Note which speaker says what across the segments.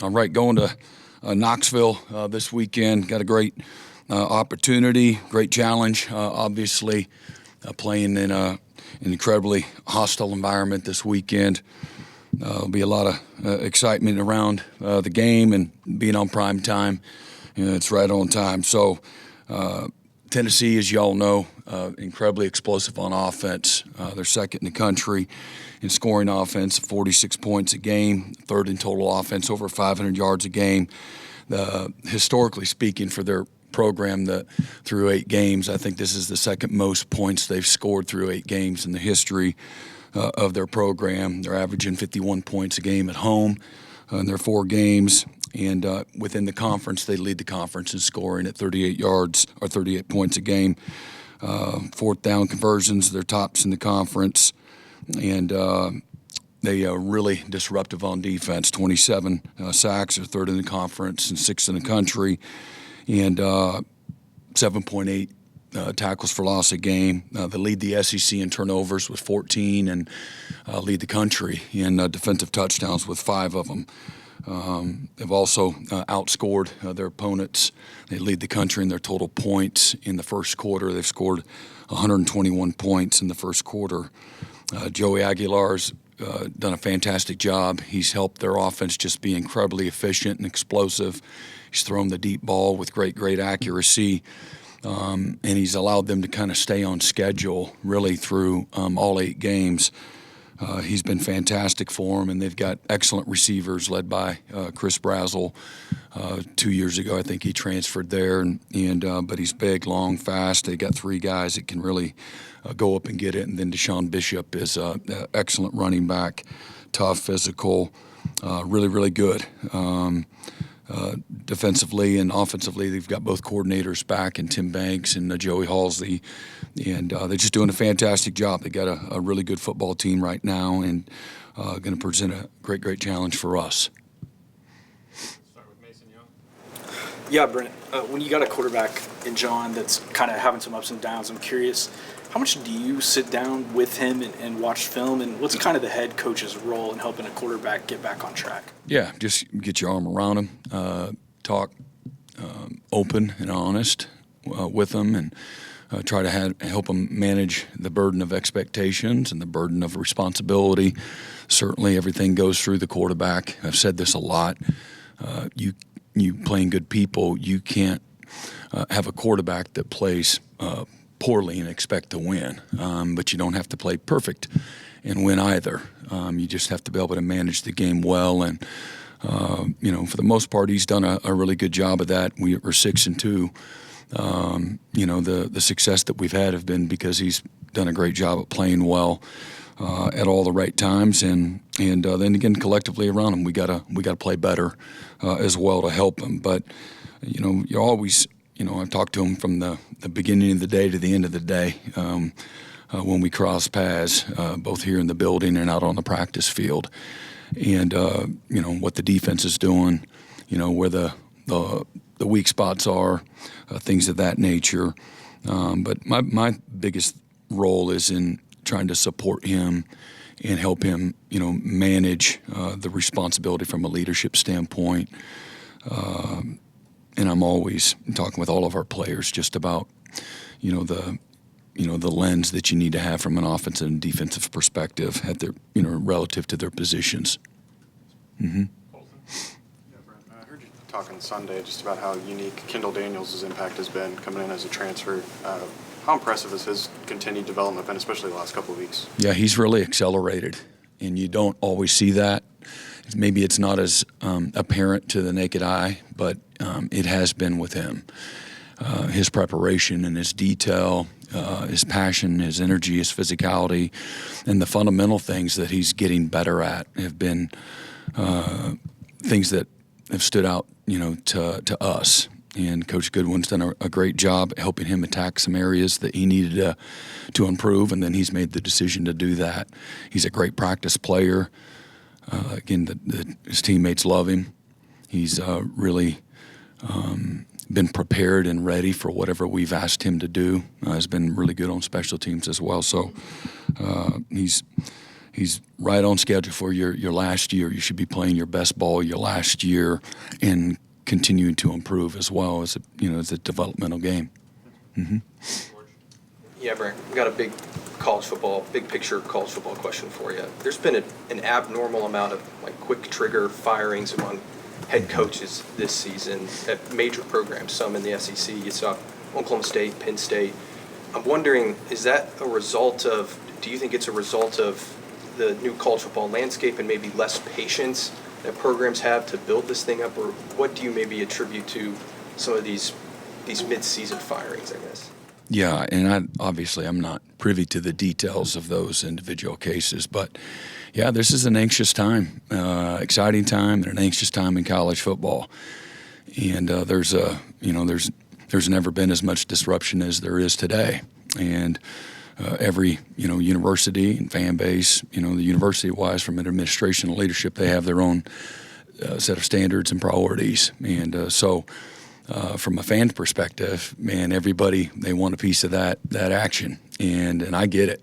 Speaker 1: All right, going to Knoxville this weekend. Got a great opportunity, great challenge, obviously, playing in an incredibly hostile environment this weekend. There'll be a lot of excitement around the game and being on prime time. It's right on time. So Tennessee, as y'all know, incredibly explosive on offense. They're second in the country in scoring offense, 46 points a game, third in total offense, over 500 yards a game. Historically speaking, for their program through 8 games, I think this is the second most points they've scored through 8 games in the history of their program. They're averaging 51 points a game at home in their 4 games. And within the conference, they lead the conference in scoring at 38 yards or 38 points a game. 4th down conversions, they're tops in the conference. And they are really disruptive on defense. 27 sacks, are 3rd in the conference and 6th in the country. And 7.8 tackles for loss a game. They lead the SEC in turnovers with 14 and lead the country in defensive touchdowns with 5 of them. They've also outscored their opponents. They lead the country in their total points in the first quarter. They've scored 121 points in the first quarter. Joey Aguilar's done a fantastic job. He's helped their offense just be incredibly efficient and explosive. He's thrown the deep ball with great accuracy, and he's allowed them to kind of stay on schedule really through all 8 games. He's been fantastic for them, and they've got excellent receivers led by Chris Brazel. 2 years ago, I think he transferred there, but he's big, long, fast. They got 3 guys that can really go up and get it, and then Deshaun Bishop is an excellent running back, tough, physical, really good. Defensively and offensively, they've got both coordinators back, and Tim Banks and Joey Halsey, and they're just doing a fantastic job. They got a really good football team right now, and going to present a great challenge for us.
Speaker 2: Start with Mason Young.
Speaker 3: Yeah, Brent, when you got a quarterback in John that's kind of having some ups and downs, I'm curious, how much do you sit down with him and watch film, and what's kind of the head coach's role in helping a quarterback get back on track?
Speaker 1: Yeah, just get your arm around him, talk open and honest with him, and try to help him manage the burden of expectations and the burden of responsibility. Certainly everything goes through the quarterback. I've said this a lot. You playing good people, you can't have a quarterback that plays poorly and expect to win, but you don't have to play perfect and win either. You just have to be able to manage the game well, and for the most part, he's done a really good job of that. We're 6-2. The success that we've had have been because he's done a great job of playing well at all the right times, and then again collectively around him, we gotta play better as well to help him. But you're always. I've talked to him from the beginning of the day to the end of the day when we cross paths, both here in the building and out on the practice field. And, what the defense is doing, where the weak spots are, things of that nature. But my biggest role is in trying to support him and help him, manage the responsibility from a leadership standpoint. And I'm always talking with all of our players just about, the lens that you need to have from an offensive and defensive perspective at their, relative to their positions. Mm-hmm.
Speaker 2: Yeah, Brent, I heard you talking Sunday just about how unique Kendall Daniels' impact has been coming in as a transfer. How impressive has his continued development been, especially the last couple of weeks?
Speaker 1: Yeah, he's really accelerated, and you don't always see that. Maybe it's not as apparent to the naked eye, but it has been with him. His preparation and his detail, his passion, his energy, his physicality, and the fundamental things that he's getting better at have been things that have stood out, to us. And Coach Goodwin's done a great job helping him attack some areas that he needed to improve, and then he's made the decision to do that. He's a great practice player. His teammates love him. He's really been prepared and ready for whatever we've asked him to do. He's been really good on special teams as well. So he's he's right on schedule for your last year. You should be playing your best ball your last year and continuing to improve as well as as a developmental game. Mm-hmm.
Speaker 4: Yeah, Brent, we got a big picture college football question for you. There's been an abnormal amount of quick trigger firings among head coaches this season at major programs, some in the SEC. You saw Oklahoma State, Penn State. I'm wondering, is that a result of, do you think it's a result of the new college football landscape and maybe less patience that programs have to build this thing up, or what do you maybe attribute to some of these mid-season firings, I guess?
Speaker 1: Yeah, and I'm not privy to the details of those individual cases, but yeah, this is an anxious time, exciting time, and an anxious time in college football. And there's never been as much disruption as there is today, and every university and fan base, the university-wise, from an administration and leadership, they have their own set of standards and priorities, and so. From a fan perspective, man, everybody, they want a piece of that action, and I get it.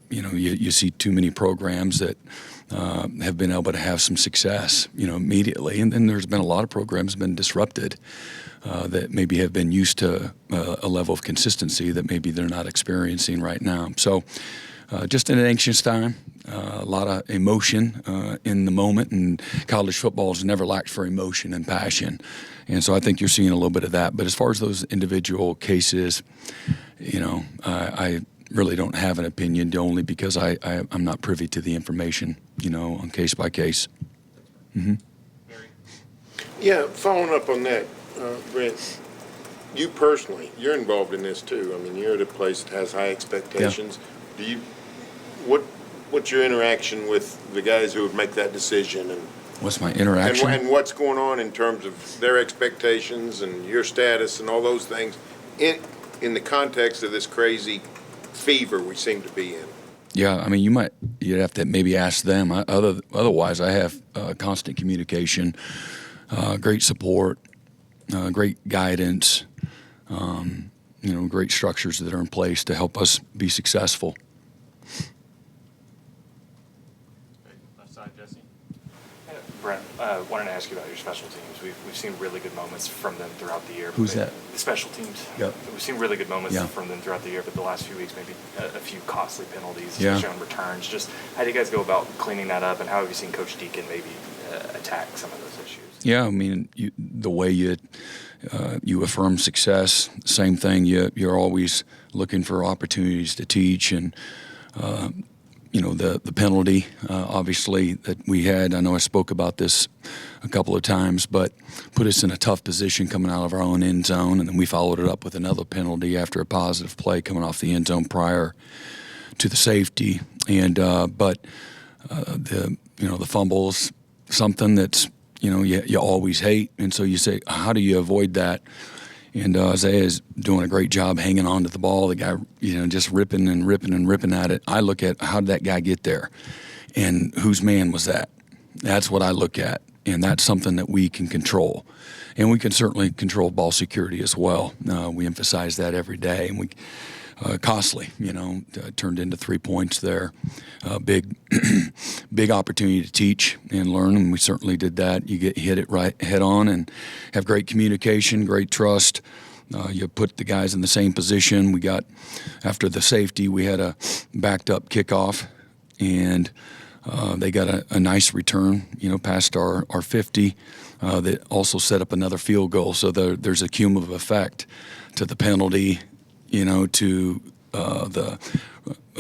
Speaker 1: You see too many programs that have been able to have some success, immediately, and then there's been a lot of programs been disrupted that maybe have been used to a level of consistency that maybe they're not experiencing right now. So, just an anxious time. A lot of emotion in the moment, and college football has never lacked for emotion and passion. And so I think you're seeing a little bit of that. But as far as those individual cases, I really don't have an opinion, only because I'm not privy to the information, on case by case. Mm-hmm.
Speaker 5: Yeah, following up on that, Brent, you personally, you're involved in this too. I mean, you're at a place that has high expectations. Yeah. What's your interaction with the guys who would make that decision, and
Speaker 1: what's my interaction?
Speaker 5: And what's going on in terms of their expectations and your status and all those things in the context of this crazy fever we seem to be in?
Speaker 1: Yeah, I mean, you'd have to maybe ask them. Otherwise, I have constant communication, great support, great guidance, great structures that are in place to help us be successful.
Speaker 6: Brent, wanted to ask you about your special teams. We've seen really good moments from them throughout the year.
Speaker 1: Who's that?
Speaker 6: The special teams.
Speaker 1: Yep.
Speaker 6: We've seen really good moments from them throughout the year, but the last few weeks maybe a few costly penalties, especially on returns. Just how do you guys go about cleaning that up, and how have you seen Coach Deacon maybe attack some of those issues?
Speaker 1: Yeah, I mean, the way you affirm success, same thing. You're always looking for opportunities to teach, and the penalty, obviously, that we had. I know I spoke about this a couple of times, but put us in a tough position coming out of our own end zone, and then we followed it up with another penalty after a positive play coming off the end zone prior to the safety. And the fumbles, something that's you always hate, and so you say, how do you avoid that? And Isaiah is doing a great job hanging on to the ball. The guy, just ripping and ripping and ripping at it. I look at, how did that guy get there? And whose man was that? That's what I look at. And that's something that we can control. And we can certainly control ball security as well. We emphasize that every day. And we costly, turned into 3 points there. Big opportunity to teach and learn, and we certainly did that. You hit it right head on and have great communication, great trust. You put the guys in the same position. We got, after the safety, we had a backed up kickoff, and they got a nice return, past our 50, that also set up another field goal. So there's a cumulative effect to the penalty, to the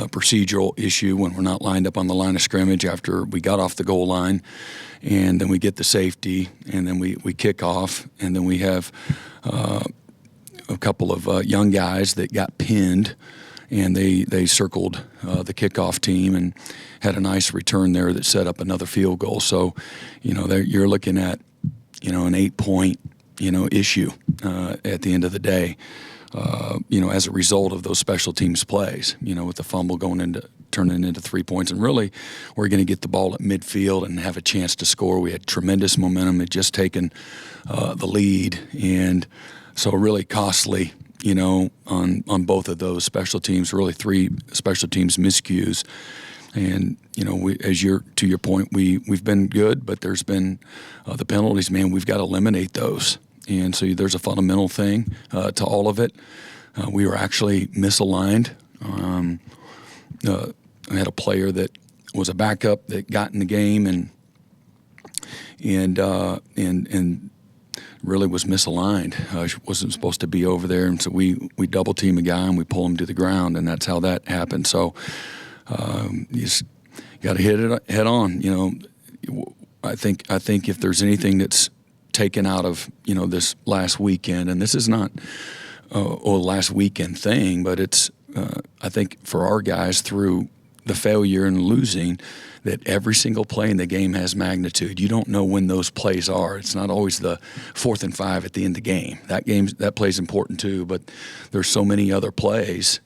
Speaker 1: procedural issue when we're not lined up on the line of scrimmage after we got off the goal line, and then we get the safety, and then we kick off, and then we have a couple of young guys that got pinned, and they circled the kickoff team and had a nice return there that set up another field goal. So, you're looking at, an 8-point, issue at the end of the day. As a result of those special teams plays, with the fumble turning into 3 points. And really, we're going to get the ball at midfield and have a chance to score. We had tremendous momentum. Had just taken the lead. And so really costly, on both of those special teams, really 3 special teams miscues. And to your point, we've been good, but there's been the penalties. Man, we've got to eliminate those. And so there's a fundamental thing to all of it. We were actually misaligned. I had a player that was a backup that got in the game and really was misaligned. She wasn't supposed to be over there, and so we double team a guy and we pull him to the ground, and that's how that happened. So you just got to hit it head on. I think if there's anything that's taken out of this last weekend, and this is not a last weekend thing, but it's I think for our guys through the failure and losing, that every single play in the game has magnitude. You don't know when those plays are. It's not always the 4th and 5 at the end of the game. That play's important too, but there's so many other plays,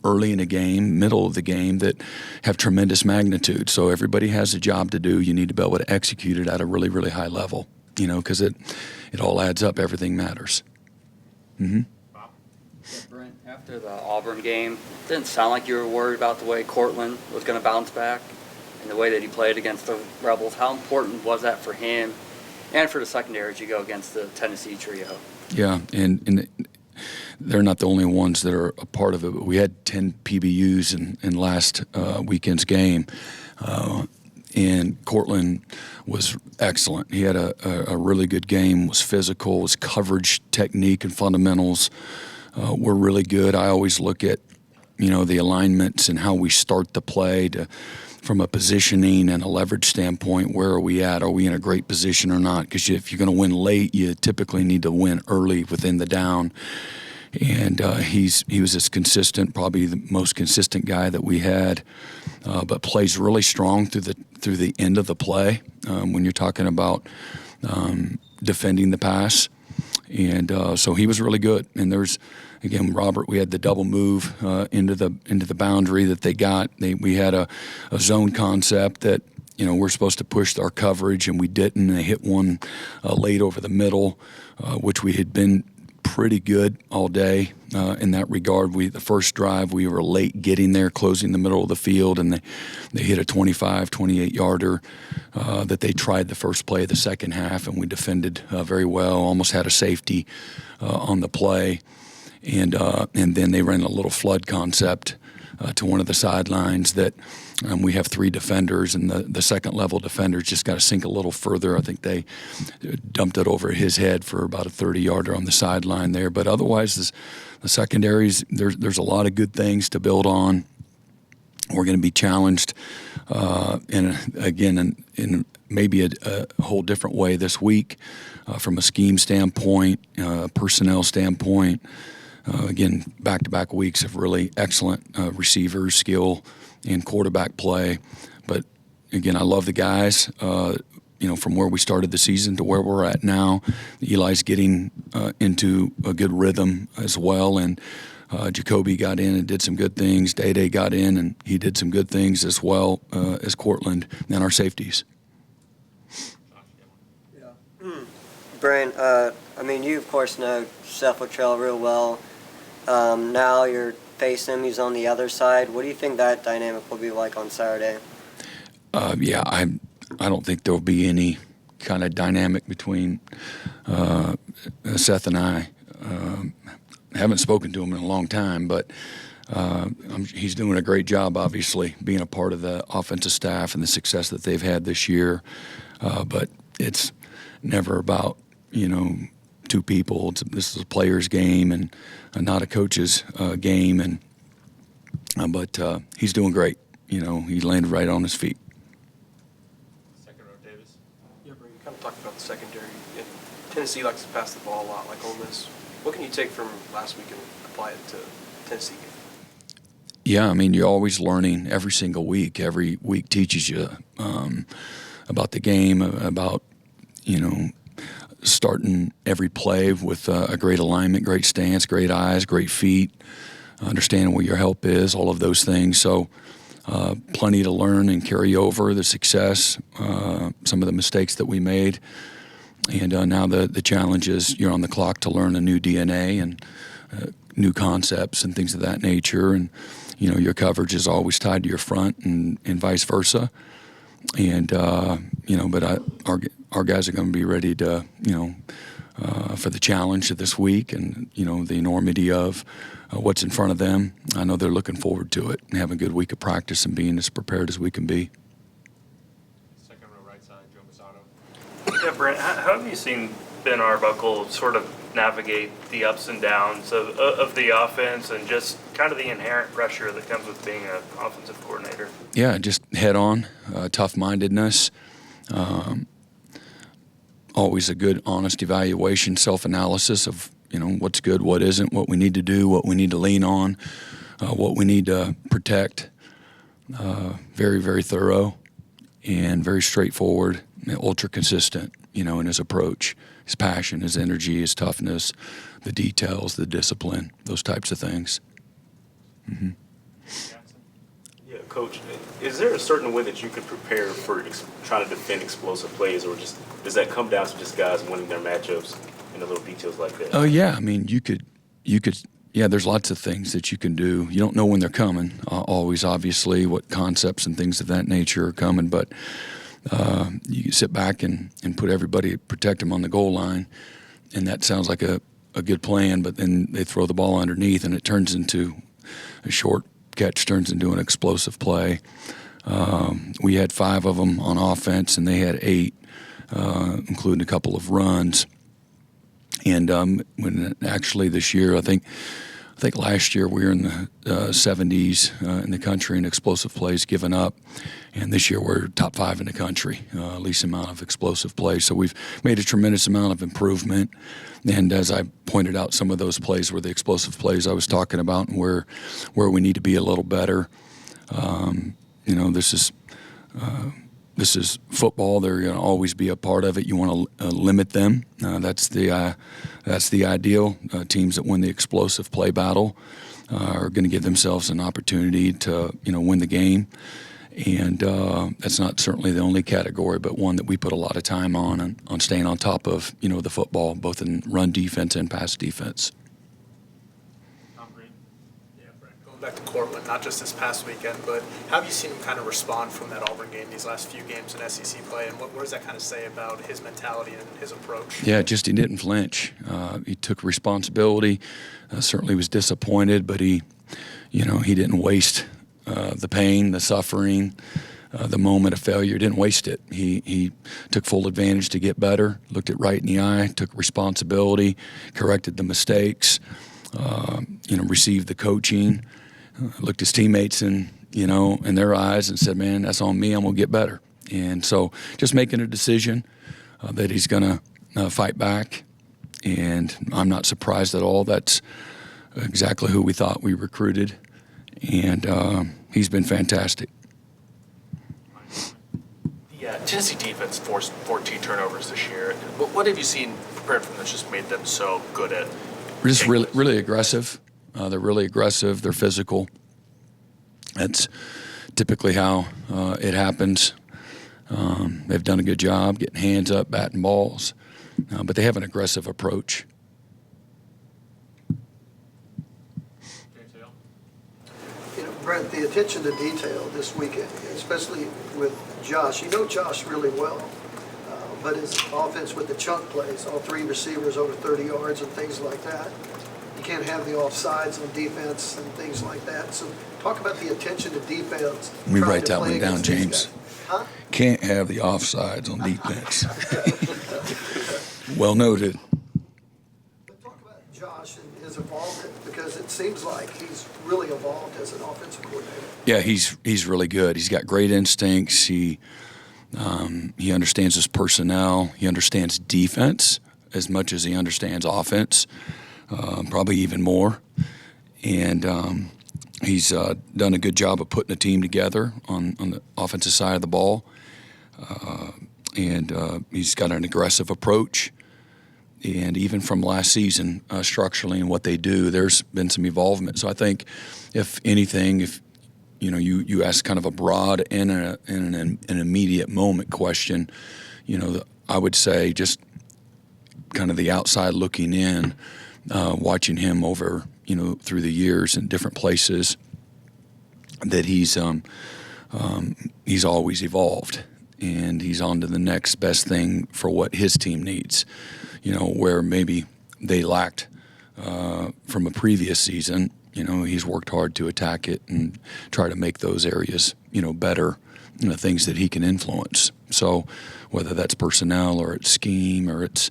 Speaker 1: early in the game, middle of the game, that have tremendous magnitude. So everybody has a job to do. You need to be able to execute it at a really, really high level, because it all adds up. Everything matters. Mm-hmm.
Speaker 7: Brent, after the Auburn game, it didn't sound like you were worried about the way Cortland was going to bounce back and the way that he played against the Rebels. How important was that for him and for the secondary as you go against the Tennessee trio? Yeah,
Speaker 1: and they're not the only ones that are a part of it. But we had 10 PBUs in last weekend's game, and Cortland was excellent. He had a really good game, was physical, his coverage, technique, and fundamentals were really good. I always look at, the alignments and how we start the play from a positioning and a leverage standpoint. Where are we at? Are we in a great position or not? Because if you're going to win late, you typically need to win early within the down. And he was as consistent, probably the most consistent guy that we had, but plays really strong through the end of the play when you're talking about defending the pass. And so he was really good. And there's, again, Robert, we had the double move into the boundary that they got. We had a zone concept that, we're supposed to push our coverage, and we didn't. They hit one late over the middle, which we had been pretty good all day in that regard. The first drive, we were late getting there, closing the middle of the field, and they hit a 25, 28-yarder that they tried the first play of the second half, and we defended very well, almost had a safety on the play. And then they ran a little flood concept to one of the sidelines that we have 3 defenders, and the second-level defenders just got to sink a little further. I think they dumped it over his head for about a 30-yarder on the sideline there. But otherwise, the secondaries, there's a lot of good things to build on. We're going to be challenged, and again, in maybe a whole different way this week from a scheme standpoint, personnel standpoint. Again, back-to-back weeks of really excellent receivers, skill, and quarterback play. But, again, I love the guys, from where we started the season to where we're at now. Eli's getting into a good rhythm as well, and Jacoby got in and did some good things. Day got in, and he did some good things as well as Cortland and our safeties.
Speaker 8: Brent, you, of course, know Seth Luttrell real well. Now you're facing him. He's on the other side. What do you think that dynamic will be like on Saturday?
Speaker 1: I don't think there'll be any kind of dynamic between Seth and I. I haven't spoken to him in a long time, but he's doing a great job, obviously, being a part of the offensive staff and the success that they've had this year. But it's never about, 2 people. This is a player's game and not a coach's game. But he's doing great. He landed right on his feet.
Speaker 4: Second row, Davis. Yeah, Brent, you kind of talked about the secondary. And Tennessee likes to pass the ball a lot, like Ole Miss. What can you take from last week and apply it to Tennessee?
Speaker 1: Yeah, you're always learning every single week. Every week teaches you about the game, about, starting every play with a great alignment, great stance, great eyes, great feet, understanding where your help is, all of those things. So plenty to learn and carry over, the success, some of the mistakes that we made. And now the challenge is you're on the clock to learn a new DNA and new concepts and things of that nature. And your coverage is always tied to your front and vice versa. And, but our guys are going to be ready to, for the challenge of this week and, the enormity of what's in front of them. I know they're looking forward to it and having a good week of practice and being as prepared as we can be.
Speaker 9: Second row right side, Joe Masato.
Speaker 6: Yeah, Brent, how have you seen Ben Arbuckle sort of navigate the ups and downs of the offense and just kind of the inherent pressure that comes with being an offensive coordinator?
Speaker 1: Yeah, just head on, tough-mindedness, always a good, honest evaluation, self-analysis of, what's good, what isn't, what we need to do, what we need to lean on, what we need to protect. Very, very thorough and very straightforward, ultra consistent, in his approach, his passion, his energy, his toughness, the details, the discipline, those types of things. Mm-hmm.
Speaker 9: Yeah, Coach, is there a certain way that you could prepare for trying to defend explosive plays, or just does that come down to just guys winning their matchups and the little details like that?
Speaker 1: Oh, yeah. I mean, you could. Yeah, there's lots of things that you can do. You don't know when they're coming, always, obviously, what concepts and things of that nature are coming, but you sit back and put everybody, protect them on the goal line, and that sounds like a good plan, but then they throw the ball underneath, and it turns into a short catch, turns into an explosive play. We had 5 of them on offense, and they had 8, including a couple of runs. And when actually this year, I think last year we were in the 70s in the country in explosive plays given up, and this year we're top 5 in the country, least amount of explosive plays. So we've made a tremendous amount of improvement. And as I pointed out, some of those plays were the explosive plays I was talking about, and where we need to be a little better. This is football. They're going to always be a part of it. You want to limit them. That's the ideal. Teams that win the explosive play battle are going to give themselves an opportunity to win the game. And that's not certainly the only category, but one that we put a lot of time on staying on top of the football, both in run defense and pass defense.
Speaker 10: Back to Cortland, not just this past weekend, but how have you seen him kind of respond from that Auburn game these last few games in SEC play, and what does that kind of say about his mentality and his approach?
Speaker 1: Yeah, just he didn't flinch. He took responsibility. Certainly was disappointed, but he didn't waste the pain, the suffering, the moment of failure. Didn't waste it. He took full advantage to get better. Looked it right in the eye. Took responsibility. Corrected the mistakes. Received the coaching. Looked his teammates in their eyes and said, man, that's on me. I'm going to get better. And so just making a decision that he's going to fight back. And I'm not surprised at all. That's exactly who we thought we recruited. And he's been fantastic.
Speaker 11: The Tennessee defense forced 14 turnovers this year. What have you seen prepared from them that's just made them so good at
Speaker 1: just really aggressive. They're really aggressive. They're physical. That's typically how it happens. They've done a good job getting hands up, batting balls, but they have an aggressive approach.
Speaker 12: Brent, the attention to detail this weekend, especially with Josh. You know Josh really well, but his offense with the chunk plays, all 3 receivers over 30 yards and things like that. You can't have the offsides on defense and things like that. So talk about the attention to defense.
Speaker 1: Let me write that one down, James.
Speaker 12: Huh?
Speaker 1: Can't have the offsides on defense. Well noted.
Speaker 12: But talk about Josh and his involvement, because it seems like he's really evolved as an offensive coordinator.
Speaker 1: Yeah, he's really good. He's got great instincts. He understands his personnel. He understands defense as much as he understands offense. Probably even more. And he's done a good job of putting a team together on the offensive side of the ball. And he's got an aggressive approach. And even from last season, structurally and what they do, there's been some evolvement. So I think, if anything, if you ask kind of a broad and an immediate moment question, I would say just kind of the outside looking in, watching him over, through the years in different places, that he's always evolved, and he's on to the next best thing for what his team needs. Where maybe they lacked from a previous season, he's worked hard to attack it and try to make those areas, better, things that he can influence. So whether that's personnel or it's scheme or it's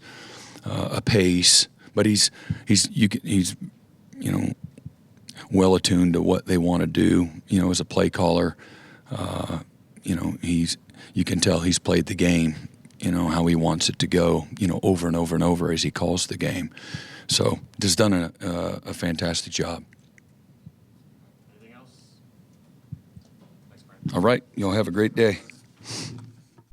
Speaker 1: a pace, but he's well attuned to what they want to do. As a play caller, you can tell he's played the game. How he wants it to go. Over and over and over as he calls the game. So just done a fantastic job.
Speaker 6: Anything else? Thanks, Brent.
Speaker 1: All right, y'all have a great day.